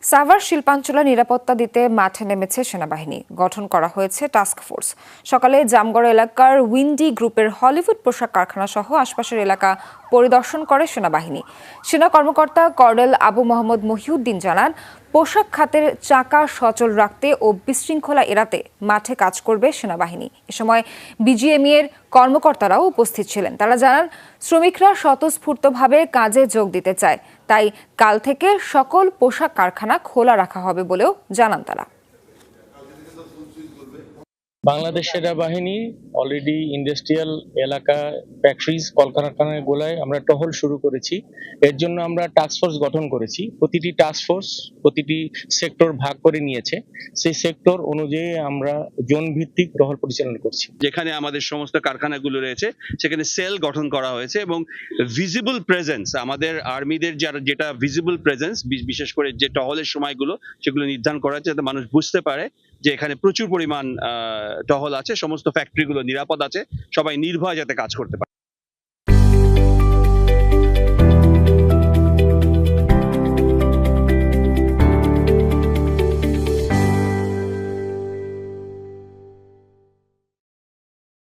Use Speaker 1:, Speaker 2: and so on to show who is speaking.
Speaker 1: সাভার শিল্পাঞ্চলে নিরাপত্তা দিতে মাঠে নেমেছে সেনাবাহিনী। গঠন করা হয়েছে টাস্ক ফোর্স। সকালে জামগড় এলাকার উইন্ডি গ্রুপের হলিউড পোশাক কারখানা সহ আশপাশের এলাকা পরিদর্শন করে সেনাবাহিনী। সেনা কর্মকর্তা কর্নেল আবু মোহাম্মদ মহিউদ্দিন জানান, পোশাক খাতের চাকা সচল রাখতে ও বিশৃঙ্খলা এড়াতে মাঠে কাজ করবে সেনাবাহিনী। এ সময় বিজিএমই এর কর্মকর্তারাও উপস্থিত ছিলেন। তারা জানান, শ্রমিকরা স্বতঃস্ফূর্তভাবে কাজে যোগ দিতে চায়, তাই কাল থেকে সকল পোশাক কারখানা খোলা রাখা হবে বলেও জানান তারা।
Speaker 2: বাংলাদেশ সেনাবাহিনী অলরেডি ইন্ডাস্ট্রিয়াল এলাকা, ফ্যাক্টরিজ, কলকারখানাগুলোয় আমরা টহল শুরু করেছি। এর জন্য আমরা টাস্ক ফোর্স গঠন করেছি। প্রতিটি টাস্ক ফোর্স প্রতিটি সেক্টর ভাগ করে নিয়েছে। সেই সেক্টর অনুযায়ী আমরা জোন ভিত্তিক টহল পরিচালনা করছি।
Speaker 3: যেখানে আমাদের সমস্ত কারখানাগুলো রয়েছে সেখানে সেল গঠন করা হয়েছে এবং ভিজিবল প্রেজেন্স, আমাদের আর্মিদের যেটা ভিজিবল প্রেজেন্স, বিশেষ করে যে টহলের সময়গুলো সেগুলো নির্ধারণ করা হয়েছে যাতে মানুষ বুঝতে পারে যে এখানে প্রচুর পরিমাণ টহল আছে, সমস্ত ফ্যাক্টরিগুলো নিরাপদ আছে, সবাই নির্ভয়ে যাতে কাজ করতে পারে।